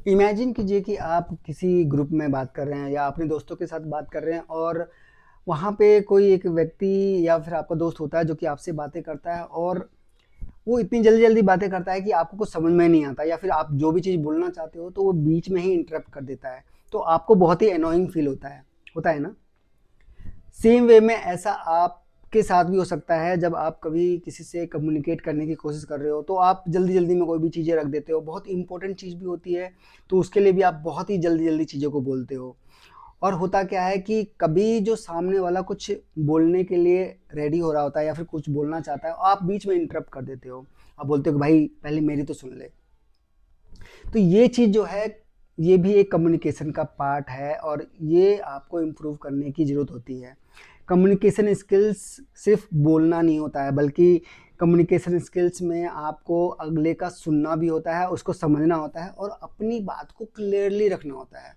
Imagine कीजिए कि आप किसी ग्रुप में बात कर रहे हैं या अपने दोस्तों के साथ बात कर रहे हैं और वहाँ पे कोई एक व्यक्ति या फिर आपका दोस्त होता है जो कि आपसे बातें करता है और वो इतनी जल्दी जल्दी बातें करता है कि आपको कुछ समझ में नहीं आता या फिर आप जो भी चीज़ बोलना चाहते हो तो वो बीच में ही इंटरप्ट कर देता है। तो आपको बहुत ही अनोइंग फील होता है ना। सेम वे में ऐसा आपके साथ भी हो सकता है जब आप कभी किसी से कम्युनिकेट करने की कोशिश कर रहे हो तो आप जल्दी जल्दी में कोई भी चीज़ें रख देते हो, बहुत इंपॉर्टेंट चीज़ भी होती है तो उसके लिए भी आप बहुत ही जल्दी जल्दी चीज़ों को बोलते हो। और होता क्या है कि कभी जो सामने वाला कुछ बोलने के लिए रेडी हो रहा होता है या फिर कुछ बोलना चाहता है, आप बीच में इंटरप्ट कर देते हो। आप बोलते हो कि भाई पहले मेरी तो सुन ले। तो ये चीज़ जो है, ये भी एक कम्युनिकेशन का पार्ट है और ये आपको इम्प्रूव करने की ज़रूरत होती है। कम्युनिकेशन स्किल्स सिर्फ बोलना नहीं होता है, बल्कि कम्युनिकेशन स्किल्स में आपको अगले का सुनना भी होता है, उसको समझना होता है और अपनी बात को क्लियरली रखना होता है।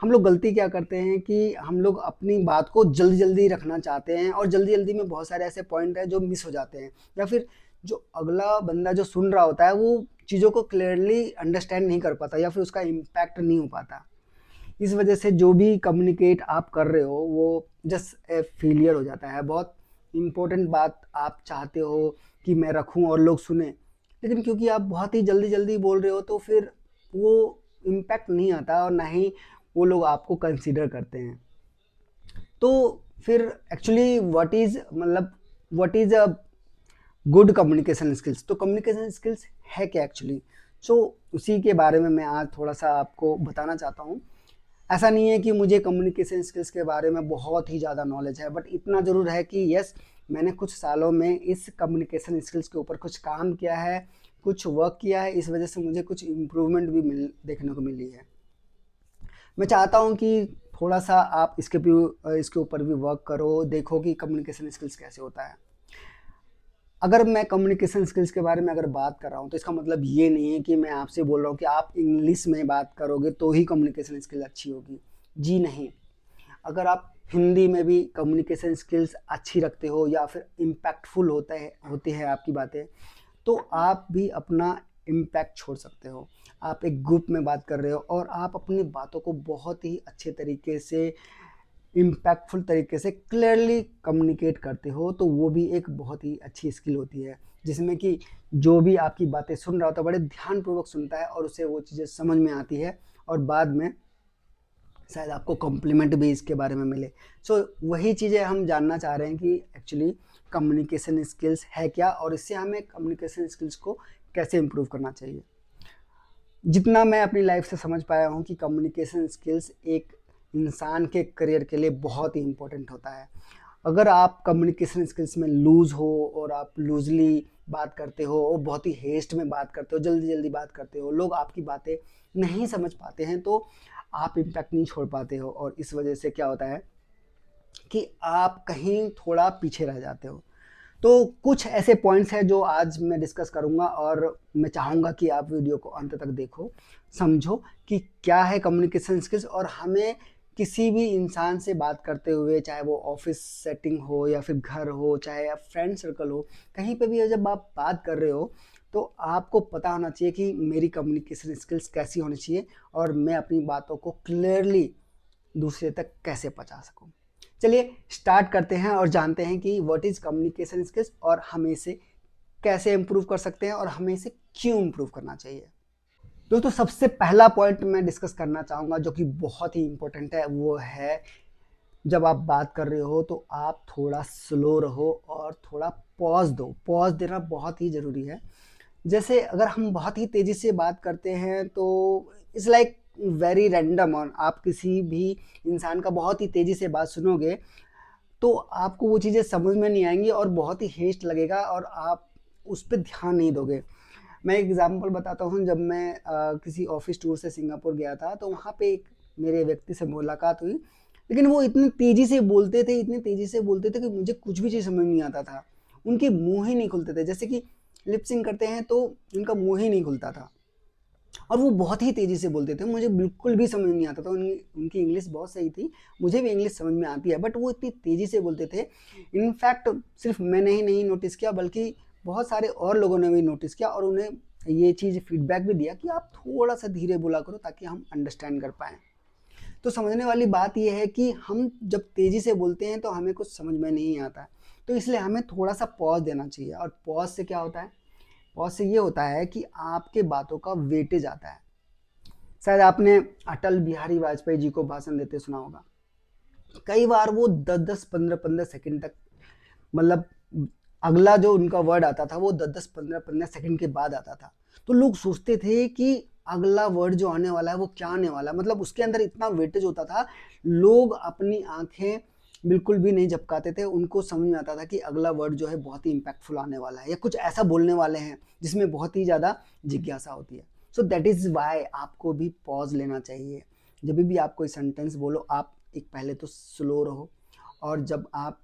हम लोग गलती क्या करते हैं कि हम लोग अपनी बात को जल्दी जल्दी रखना चाहते हैं और जल्दी जल्दी में बहुत सारे ऐसे पॉइंट हैं जो मिस हो जाते हैं, या फिर जो अगला बंदा जो सुन रहा होता है वो चीज़ों को क्लियरली अंडरस्टैंड नहीं कर पाता या फिर उसका इम्पैक्ट नहीं हो पाता। इस वजह से जो भी कम्युनिकेट आप कर रहे हो वो जस्ट ए फेलियर हो जाता है। बहुत इम्पोर्टेंट बात आप चाहते हो कि मैं रखूं और लोग सुने, लेकिन क्योंकि आप बहुत ही जल्दी जल्दी बोल रहे हो तो फिर वो इम्पैक्ट नहीं आता और ना ही वो लोग आपको कंसीडर करते हैं। तो फिर actually what is a good communication skills. तो कम्युनिकेशन स्किल्स है क्या एक्चुअली? सो उसी के बारे में मैं आज थोड़ा सा आपको बताना चाहता हूँ। ऐसा नहीं है कि मुझे कम्युनिकेशन स्किल्स के बारे में बहुत ही ज़्यादा नॉलेज है, बट इतना ज़रूर है कि यस, मैंने कुछ सालों में इस कम्युनिकेशन स्किल्स के ऊपर कुछ काम किया है, कुछ वर्क किया है। इस वजह से मुझे कुछ इम्प्रूवमेंट भी देखने को मिली है। मैं चाहता हूँ कि थोड़ा सा आप इसके ऊपर भी वर्क करो, देखो कि कम्युनिकेशन स्किल्स कैसे होता है। अगर मैं कम्युनिकेशन स्किल्स के बारे में अगर बात कर रहा हूँ तो इसका मतलब ये नहीं है कि मैं आपसे बोल रहा हूँ कि आप इंग्लिश में बात करोगे तो ही कम्युनिकेशन स्किल अच्छी होगी। जी नहीं। अगर आप हिंदी में भी कम्युनिकेशन स्किल्स अच्छी रखते हो या फिर इम्पैक्टफुल होती है आपकी बातें, तो आप भी अपना इम्पैक्ट छोड़ सकते हो। आप एक ग्रुप में बात कर रहे हो और आप अपनी बातों को बहुत ही अच्छे तरीके से, इम्पैक्टफुल तरीके से क्लियरली कम्युनिकेट करते हो, तो वो भी एक बहुत ही अच्छी स्किल होती है, जिसमें कि जो भी आपकी बातें सुन रहा होता है बड़े ध्यानपूर्वक सुनता है और उसे वो चीज़ें समझ में आती है और बाद में शायद आपको कॉम्प्लीमेंट भी इसके बारे में मिले। सो वही चीज़ें हम जानना चाह रहे हैं कि एक्चुअली कम्युनिकेशन स्किल्स है क्या और इससे हमें कम्युनिकेशन स्किल्स को कैसे इम्प्रूव करना चाहिए। जितना मैं अपनी लाइफ से समझ पाया हूँ कि कम्युनिकेशन स्किल्स एक इंसान के करियर के लिए बहुत ही इम्पोर्टेंट होता है। अगर आप कम्युनिकेशन स्किल्स में लूज़ हो और आप लूजली बात करते हो और बहुत ही हेस्ट में बात करते हो, जल्दी जल्दी बात करते हो, लोग आपकी बातें नहीं समझ पाते हैं, तो आप इम्पैक्ट नहीं छोड़ पाते हो और इस वजह से क्या होता है कि आप कहीं थोड़ा पीछे रह जाते हो। तो कुछ ऐसे पॉइंट्स हैं जो आज मैं डिस्कस करूंगा और मैं चाहूँगा कि आप वीडियो को अंत तक देखो, समझो कि क्या है कम्युनिकेशन स्किल्स और हमें किसी भी इंसान से बात करते हुए, चाहे वो ऑफिस सेटिंग हो या फिर घर हो, चाहे आप फ्रेंड सर्कल हो, कहीं पे भी जब आप बात कर रहे हो तो आपको पता होना चाहिए कि मेरी कम्युनिकेशन स्किल्स कैसी होनी चाहिए और मैं अपनी बातों को क्लियरली दूसरे तक कैसे पहुंचा सकूं। चलिए स्टार्ट करते हैं और जानते हैं कि व्हाट इज़ कम्युनिकेशन स्किल्स और हमें इसे कैसे इम्प्रूव कर सकते हैं और हमें इसे क्यों इम्प्रूव करना चाहिए। दोस्तों सबसे पहला पॉइंट मैं डिस्कस करना चाहूँगा जो कि बहुत ही इम्पोर्टेंट है, वो है जब आप बात कर रहे हो तो आप थोड़ा स्लो रहो और थोड़ा पॉज दो। पॉज देना बहुत ही ज़रूरी है। जैसे अगर हम बहुत ही तेज़ी से बात करते हैं तो इट्स लाइक वेरी रैंडम, और आप किसी भी इंसान का बहुत ही तेज़ी से बात सुनोगे तो आपको वो चीज़ें समझ में नहीं आएंगी और बहुत ही हेस्ट लगेगा और आप उस पर ध्यान नहीं दोगे। मैं एक एग्जांपल बताता हूँ। जब मैं किसी ऑफिस टूर से सिंगापुर गया था तो वहाँ पे एक मेरे व्यक्ति से मुलाकात हुई, लेकिन वो इतनी तेज़ी से बोलते थे, इतनी तेज़ी से बोलते थे कि मुझे कुछ भी चीज़ समझ नहीं आता था। उनके मुंह ही नहीं खुलते थे, जैसे कि लिपसिंग करते हैं तो उनका मुंह ही नहीं खुलता था और वो बहुत ही तेज़ी से बोलते थे, मुझे बिल्कुल भी समझ नहीं आता था। उनकी इंग्लिश बहुत सही थी, मुझे भी इंग्लिश समझ में आती है, बट वो इतनी तेज़ी से बोलते थे। इनफैक्ट सिर्फ मैंने ही नहीं नोटिस किया बल्कि बहुत सारे और लोगों ने भी नोटिस किया और उन्हें ये चीज़ फीडबैक भी दिया कि आप थोड़ा सा धीरे बोला करो ताकि हम अंडरस्टैंड कर पाएँ। तो समझने वाली बात ये है कि हम जब तेज़ी से बोलते हैं तो हमें कुछ समझ में नहीं आता है, तो इसलिए हमें थोड़ा सा पॉज़ देना चाहिए। और पॉज़ से क्या होता है? पॉज़ से ये होता है कि आपके बातों का वेटेज आता है। शायद आपने अटल बिहारी वाजपेयी जी को भाषण देते सुना होगा। कई बार वो 10-10, 15-15 सेकंड तक, मतलब अगला जो उनका वर्ड आता था वो 10-10, 15-15 सेकंड के बाद आता था। तो लोग सोचते थे कि अगला वर्ड जो आने वाला है वो क्या आने वाला है, मतलब उसके अंदर इतना वेटेज होता था। लोग अपनी आंखें बिल्कुल भी नहीं झपकाते थे, उनको समझ में आता था कि अगला वर्ड जो है बहुत ही इम्पैक्टफुल आने वाला है या कुछ ऐसा बोलने वाले हैं जिसमें बहुत ही ज़्यादा जिज्ञासा होती है। सो दैट इज़ वाई आपको भी पॉज लेना चाहिए। जब भी आप कोई सेंटेंस बोलो, आप एक पहले तो स्लो रहो, और जब आप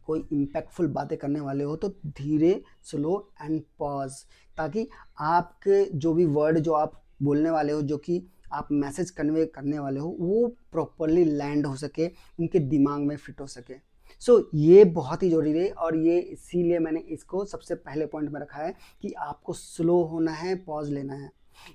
कोई इम्पैक्टफुल बातें करने वाले हो तो धीरे, स्लो एंड पॉज, ताकि आपके जो भी वर्ड जो आप बोलने वाले हो, जो कि आप मैसेज कन्वे करने वाले हो, वो प्रॉपरली लैंड हो सके, उनके दिमाग में फिट हो सके। सो ये बहुत ही ज़रूरी है, और ये इसीलिए मैंने इसको सबसे पहले पॉइंट में रखा है कि आपको स्लो होना है, पॉज लेना है।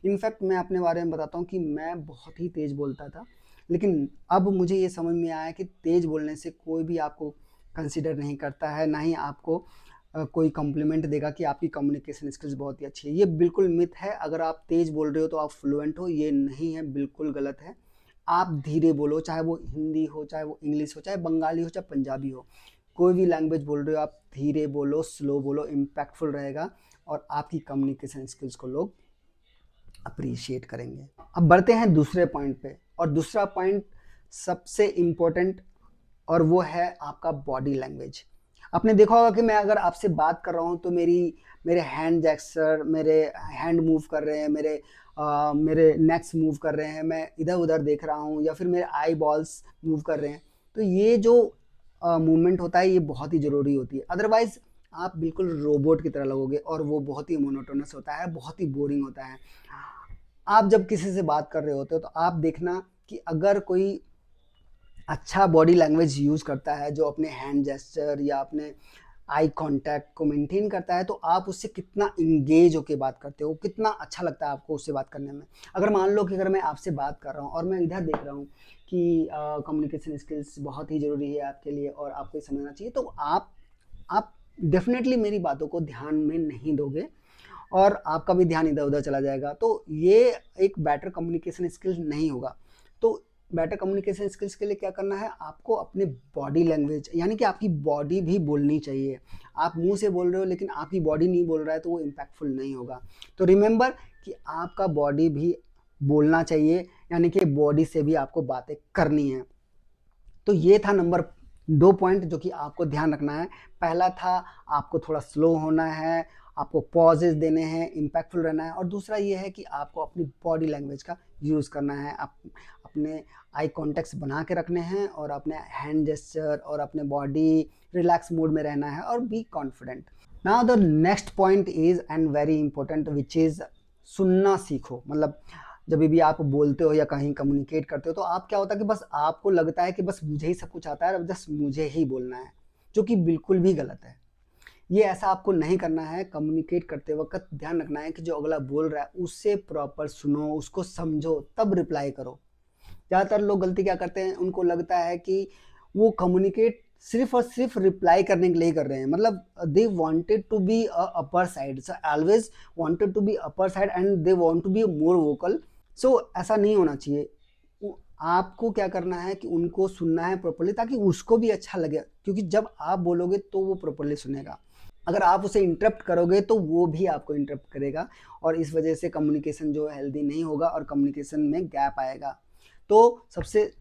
इनफैक्ट मैं अपने बारे में बताता हूँ कि मैं बहुत ही तेज़ बोलता था, लेकिन अब मुझे ये समझ में आया कि तेज़ बोलने से कोई भी आपको कंसिडर नहीं करता है, ना ही आपको कोई कॉम्प्लीमेंट देगा कि आपकी कम्युनिकेशन स्किल्स बहुत ही अच्छी है। ये बिल्कुल मिथ है। अगर आप तेज़ बोल रहे हो तो आप फ्लुएंट हो, ये नहीं है, बिल्कुल गलत है। आप धीरे बोलो, चाहे वो हिंदी हो, चाहे वो इंग्लिश हो, चाहे बंगाली हो, चाहे पंजाबी हो, कोई भी लैंग्वेज बोल रहे हो, आप धीरे बोलो, स्लो बोलो, इम्पैक्टफुल रहेगा और आपकी कम्युनिकेशन स्किल्स को लोग अप्रिशिएट करेंगे। अब बढ़ते हैं दूसरे पॉइंट पे, और दूसरा पॉइंट सबसे इम्पोर्टेंट, और वो है आपका बॉडी लैंग्वेज। आपने देखा होगा कि मैं अगर आपसे बात कर रहा हूँ तो मेरे हैंड जेस्चर, मेरे हैंड मूव कर रहे हैं, मेरे नेक्स मूव कर रहे हैं, मैं इधर उधर देख रहा हूँ, या फिर मेरे आई बॉल्स मूव कर रहे हैं। तो ये जो मूवमेंट होता है ये बहुत ही ज़रूरी होती है, अदरवाइज आप बिल्कुल रोबोट की तरह लगोगे और वो बहुत ही मोनोटोनस होता है, बहुत ही बोरिंग होता है। आप जब किसी से बात कर रहे होते हो तो आप देखना कि अगर कोई अच्छा बॉडी लैंग्वेज यूज़ करता है, जो अपने हैंड जेस्चर या अपने आई कांटेक्ट को मेंटेन करता है, तो आप उससे कितना इंगेज होके बात करते हो, कितना अच्छा लगता है आपको उससे बात करने में। अगर मान लो कि अगर मैं आपसे बात कर रहा हूँ और मैं इधर देख रहा हूँ कि कम्युनिकेशन स्किल्स बहुत ही ज़रूरी है आपके लिए और आपको ये समझना चाहिए, तो आप डेफिनेटली मेरी बातों को ध्यान में नहीं दोगे और आपका भी ध्यान इधर उधर चला जाएगा। तो ये एक बेटर कम्युनिकेशन स्किल्स नहीं होगा। तो बेटर कम्युनिकेशन स्किल्स के लिए क्या करना है, आपको अपने बॉडी लैंग्वेज, यानी कि आपकी बॉडी भी बोलनी चाहिए। आप मुंह से बोल रहे हो लेकिन आपकी बॉडी नहीं बोल रहा है तो वो इम्पैक्टफुल नहीं होगा। तो रिमेंबर कि आपका बॉडी भी बोलना चाहिए, यानी कि बॉडी से भी आपको बातें करनी है। तो ये था नंबर 2 पॉइंट जो कि आपको ध्यान रखना है। पहला था आपको थोड़ा स्लो होना है, आपको पॉजेज़ देने हैं, इम्पैक्टफुल रहना है, और दूसरा ये है कि आपको अपनी बॉडी लैंग्वेज का यूज़ करना है। आप अपने आई कॉन्टैक्ट्स बना के रखने हैं और अपने हैंड जेस्चर और अपने बॉडी रिलैक्स मूड में रहना है और be confident. Now the next point is and very important which is सुनना सीखो। मतलब जब भी आप बोलते हो या कहीं कम्युनिकेट करते हो तो आप क्या होता है कि बस आपको लगता है कि बस मुझे ही सब कुछ आता है और जस्ट मुझे ही बोलना है, जो कि बिल्कुल भी गलत है। ये ऐसा आपको नहीं करना है। कम्युनिकेट करते वक्त ध्यान रखना है कि जो अगला बोल रहा है उससे प्रॉपर सुनो, उसको समझो, तब रिप्लाई करो। ज़्यादातर लोग गलती क्या करते हैं, उनको लगता है कि वो कम्युनिकेट सिर्फ और सिर्फ रिप्लाई करने के लिए कर रहे हैं, मतलब they wanted to be upper side, always wanted to be upper side and they want to be more vocal. So ऐसा नहीं होना चाहिए। आपको क्या करना है कि उनको सुनना है प्रॉपर्ली, ताकि उसको भी अच्छा लगे, क्योंकि जब आप बोलोगे तो वो प्रॉपर्ली सुनेगा। अगर आप उसे इंटरप्ट करोगे तो वो भी आपको इंटरप्ट करेगा, और इस वजह से कम्युनिकेशन जो हेल्दी नहीं होगा और कम्युनिकेशन में गैप आएगा। तो सबसे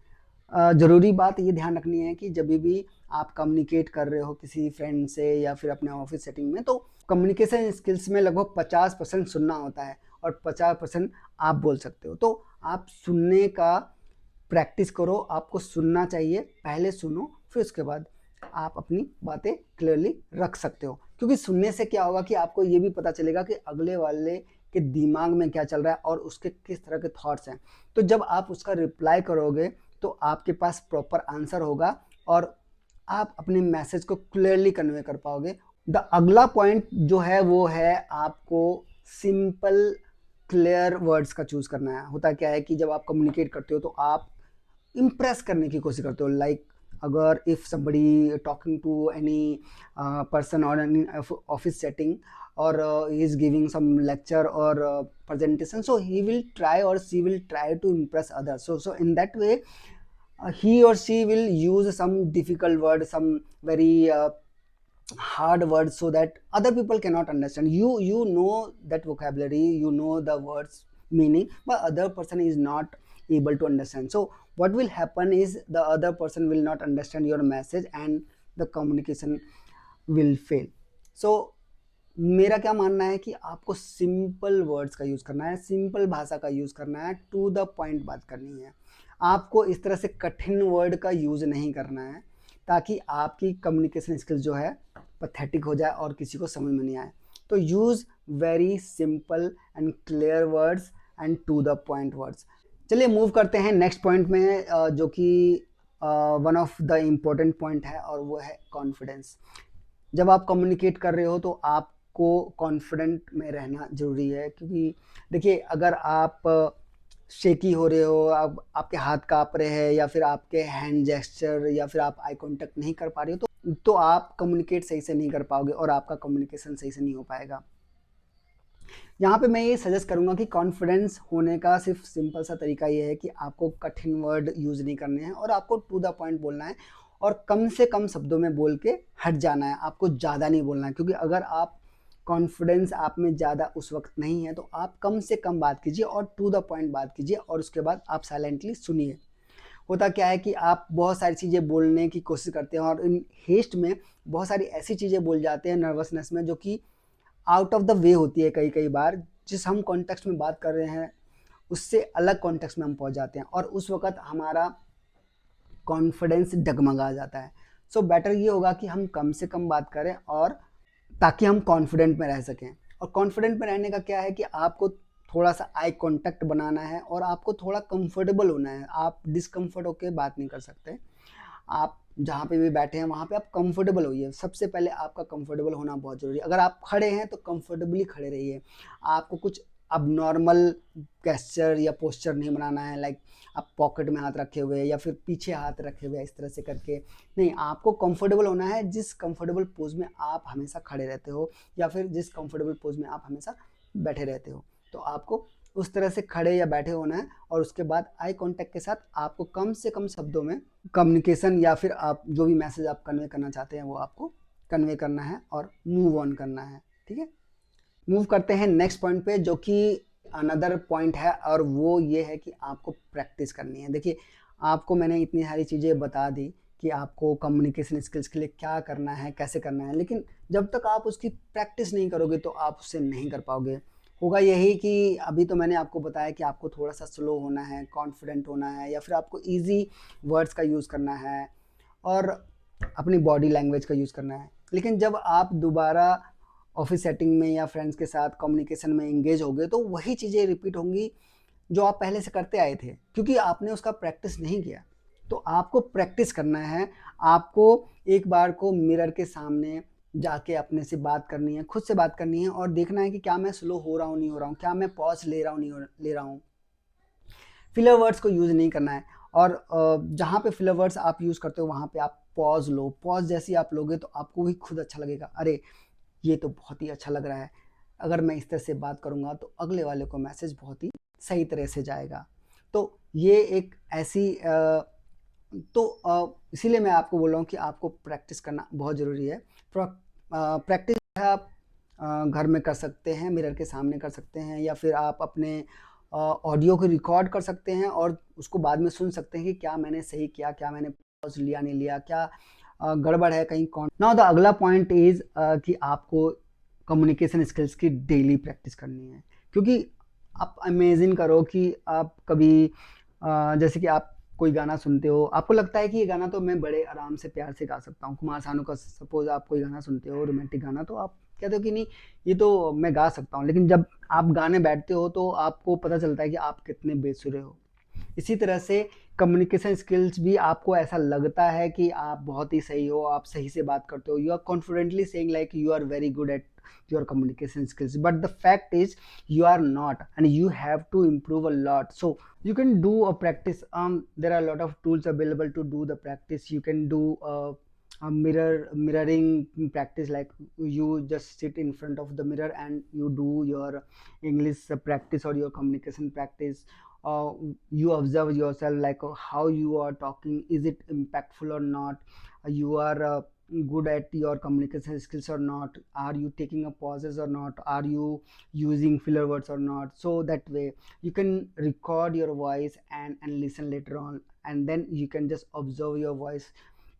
ज़रूरी बात ये ध्यान रखनी है कि जब भी आप कम्युनिकेट कर रहे हो किसी फ्रेंड से या फिर अपने ऑफिस सेटिंग में, तो कम्युनिकेशन स्किल्स में लगभग 50% सुनना होता है और 50% आप बोल सकते हो। तो आप सुनने का प्रैक्टिस करो, आपको सुनना चाहिए, पहले सुनो फिर उसके बाद आप अपनी बातें क्लियरली रख सकते हो। क्योंकि सुनने से क्या होगा कि आपको ये भी पता चलेगा कि अगले वाले के दिमाग में क्या चल रहा है और उसके किस तरह के थॉट्स हैं। तो जब आप उसका रिप्लाई करोगे तो आपके पास प्रॉपर आंसर होगा और आप अपने मैसेज को क्लियरली कन्वे कर पाओगे। द अगला पॉइंट जो है वो है आपको सिंपल क्लियर वर्ड्स का चूज़ करना है। होता क्या है कि जब आप कम्युनिकेट करते हो तो आप इम्प्रेस करने की कोशिश करते हो। लाइक अगर if somebody talking to any person और एनी ऑफिस सेटिंग और he is giving some lecture or presentation, so he will try or she will try to impress others. So in that way, he or she will use some difficult word, some very hard words, so that other people cannot understand. You know that vocabulary, you know the words meaning, but other person is not able to understand. So what will happen is the other person will not understand your message and the communication will fail. So मेरा क्या मानना है कि आपको simple words का use करना है, simple भाषा का यूज़ करना है, टू द पॉइंट बात करनी है। आपको इस तरह से कठिन वर्ड का यूज़ नहीं करना है ताकि आपकी कम्युनिकेशन स्किल्स जो है पैथेटिक हो जाए और किसी को समझ में नहीं आए। तो use very simple and clear words and to the point words. चलिए मूव करते हैं नेक्स्ट पॉइंट में, जो कि one of the important point है, और वो है कॉन्फिडेंस। जब आप कम्युनिकेट कर रहे हो तो आपको कॉन्फिडेंट में रहना ज़रूरी है, क्योंकि देखिए अगर आप शेकी हो रहे हो, आपके हाथ काँप रहे हैं, या फिर आपके हैंड जेस्चर, या फिर आप आई कांटेक्ट नहीं कर पा रहे हो, तो आप कम्युनिकेट सही से नहीं कर पाओगे और आपका कम्युनिकेशन सही से नहीं हो पाएगा। यहाँ पे मैं ये सजेस्ट करूँगा कि कॉन्फिडेंस होने का सिर्फ सिंपल सा तरीका ये है कि आपको कठिन वर्ड यूज़ नहीं करने हैं और आपको टू द पॉइंट बोलना है और कम से कम शब्दों में बोल के हट जाना है। आपको ज़्यादा नहीं बोलना है, क्योंकि अगर आप कॉन्फिडेंस आप में ज़्यादा उस वक्त नहीं है तो आप कम से कम बात कीजिए और टू द पॉइंट बात कीजिए, और उसके बाद आप साइलेंटली सुनिए। होता क्या है कि आप बहुत सारी चीज़ें बोलने की कोशिश करते हैं और इन हेस्ट में बहुत सारी ऐसी चीज़ें बोल जाते हैं नर्वसनेस में, जो कि आउट ऑफ द वे होती है। कई बार जिस हम कॉन्टेक्स्ट में बात कर रहे हैं उससे अलग कॉन्टेक्स्ट में हम पहुंच जाते हैं और उस वक्त हमारा कॉन्फिडेंस डगमगा जाता है। सो बेटर ये होगा कि हम कम से कम बात करें, और ताकि हम कॉन्फिडेंट में रह सकें। और कॉन्फिडेंट में रहने का क्या है कि आपको थोड़ा सा आई कांटेक्ट बनाना है और आपको थोड़ा कंफर्टेबल होना है। आप डिस्कम्फर्ट होकर बात नहीं कर सकते। आप जहाँ पे भी बैठे हैं वहाँ पे आप कंफर्टेबल होइए। सबसे पहले आपका कंफर्टेबल होना बहुत ज़रूरी है। अगर आप खड़े हैं तो कंफर्टेबली खड़े रहिए। आपको कुछ अब नॉर्मल गेस्चर या पोस्चर नहीं बनाना है, लाइक आप पॉकेट में हाथ रखे हुए या फिर पीछे हाथ रखे हुए इस तरह से करके नहीं। आपको कंफर्टेबल होना है जिस कंफर्टेबल पोज में आप हमेशा खड़े रहते हो या फिर जिस कंफर्टेबल पोज में आप हमेशा बैठे रहते हो, तो आपको उस तरह से खड़े या बैठे होना है। और उसके बाद आई कांटेक्ट के साथ आपको कम से कम शब्दों में कम्युनिकेशन या फिर आप जो भी मैसेज आप कन्वे करना चाहते हैं वो आपको कन्वे करना है और मूव ऑन करना है। ठीक है, मूव करते हैं नेक्स्ट पॉइंट पे, जो कि अनदर पॉइंट है, और वो ये है कि आपको प्रैक्टिस करनी है। देखिए आपको मैंने इतनी सारी चीज़ें बता दी कि आपको कम्युनिकेशन स्किल्स के लिए क्या करना है, कैसे करना है, लेकिन जब तक आप उसकी प्रैक्टिस नहीं करोगे तो आप उससे नहीं कर पाओगे। होगा यही कि अभी तो मैंने आपको बताया कि आपको थोड़ा सा स्लो होना है, कॉन्फिडेंट होना है, या फिर आपको ईजी वर्ड्स का यूज़ करना है और अपनी बॉडी लैंग्वेज का यूज़ करना है। लेकिन जब आप दोबारा ऑफिस सेटिंग में या फ्रेंड्स के साथ कम्युनिकेशन में इंगेज होगे तो वही चीज़ें रिपीट होंगी जो आप पहले से करते आए थे, क्योंकि आपने उसका प्रैक्टिस नहीं किया। तो आपको प्रैक्टिस करना है। आपको एक बार को मिरर के सामने जाके अपने से बात करनी है, खुद से बात करनी है और देखना है कि क्या मैं स्लो हो रहा हूँ नहीं हो रहा हूँ, क्या मैं पॉज ले रहा हूँ नहीं ले रहा हूँ। फिलर वर्ड्स को यूज़ नहीं करना है, और जहाँ पे फिलर वर्ड्स आप यूज़ करते हो वहाँ पे आप पॉज लो। पॉज जैसे आप लोगे तो आपको भी खुद अच्छा लगेगा, अरे ये तो बहुत ही अच्छा लग रहा है, अगर मैं इस तरह से बात करूँगा तो अगले वाले को मैसेज बहुत ही सही तरह से जाएगा। तो ये एक ऐसी इसीलिए मैं आपको बोल रहा हूँ कि आपको प्रैक्टिस करना बहुत ज़रूरी है। प्रैक्टिस आप घर में कर सकते हैं, मिरर के सामने कर सकते हैं, या फिर आप अपने ऑडियो को रिकॉर्ड कर सकते हैं और उसको बाद में सुन सकते हैं कि क्या मैंने सही किया, क्या मैंने पॉज लिया नहीं लिया, क्या गड़बड़ है कहीं कौन। नाउ द अगला पॉइंट इज़ कि आपको कम्युनिकेशन स्किल्स की डेली प्रैक्टिस करनी है। क्योंकि आप इमेजिन करो कि आप कभी जैसे कि आप कोई गाना सुनते हो, आपको लगता है कि ये गाना तो मैं बड़े आराम से प्यार से गा सकता हूँ। कुमार सानू का सपोज आप कोई गाना सुनते हो, रोमांटिक गाना, तो आप कहते हो कि नहीं ये तो मैं गा सकता हूँ। लेकिन जब आप गाने बैठते हो तो आपको पता चलता है कि आप कितने बेसुरे हो। इसी तरह से कम्युनिकेशन स्किल्स भी आपको ऐसा लगता है कि आप बहुत ही सही हो, आप सही से बात करते हो, you are confidently saying like you are very good at your communication skills, but the fact is you are not, and you have to improve a lot. So you can do a practice. There are a lot of tools available to do the practice. You can do a mirroring practice, like you just sit in front of the mirror and you do your English practice or your communication practice. You observe yourself, like how you are talking, is it impactful or not, you are good at your communication skills or not, are you taking a pauses or not, are you using filler words or not. So that way you can record your voice and listen later on, and then you can just observe your voice.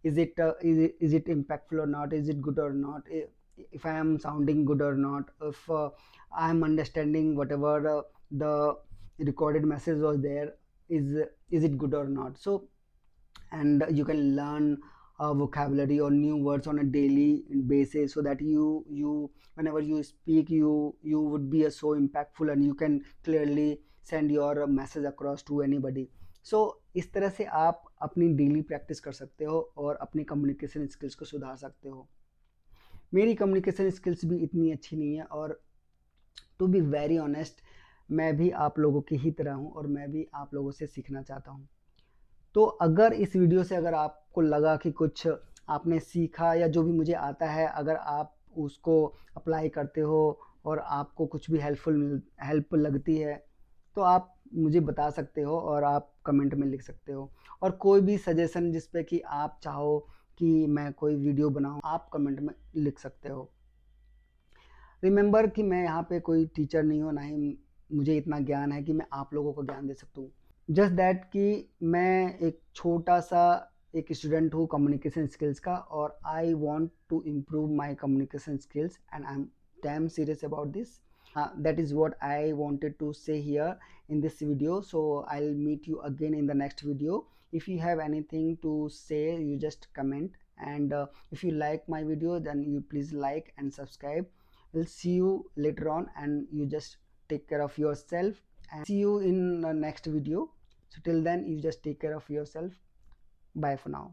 Is it impactful or not, is it good or not, if I am sounding good or not, if I am understanding whatever the recorded message was there, is it good or not. So, and you can learn vocabulary or new words on a daily basis, so that you whenever you speak, you would be so impactful, and you can clearly send your message across to anybody. So इस तरह से आप अपनी daily practice कर सकते हो और अपनी कम्युनिकेशन स्किल्स को सुधार सकते हो। मेरी कम्युनिकेशन स्किल्स भी इतनी अच्छी नहीं है, और टू बी वेरी ऑनेस्ट मैं भी आप लोगों की ही तरह हूँ, और मैं भी आप लोगों से सीखना चाहता हूँ। तो अगर इस वीडियो से अगर आपको लगा कि कुछ आपने सीखा, या जो भी मुझे आता है अगर आप उसको अप्लाई करते हो और आपको कुछ भी हेल्प लगती है, तो आप मुझे बता सकते हो और आप कमेंट में लिख सकते हो। और कोई भी सजेशन जिस पे कि आप चाहो कि मैं कोई वीडियो बनाऊं, आप कमेंट में लिख सकते हो। रिमेंबर कि मैं यहाँ पे कोई टीचर नहीं हूँ, ना ही मुझे इतना ज्ञान है कि मैं आप लोगों को ज्ञान दे सकता हूँ। जस्ट दैट कि मैं एक छोटा सा एक स्टूडेंट हूँ कम्युनिकेशन स्किल्स का, और I want to improve my communication skills, and I am damn serious about this. That is what I wanted to say here in this video. So I'll meet you again in the next video. If you have anything to say, you just comment, and if you like my video, then you please like and subscribe. We'll see you later on, and you just take care of yourself, and see you in the next video. So till then, you just take care of yourself. Bye for now.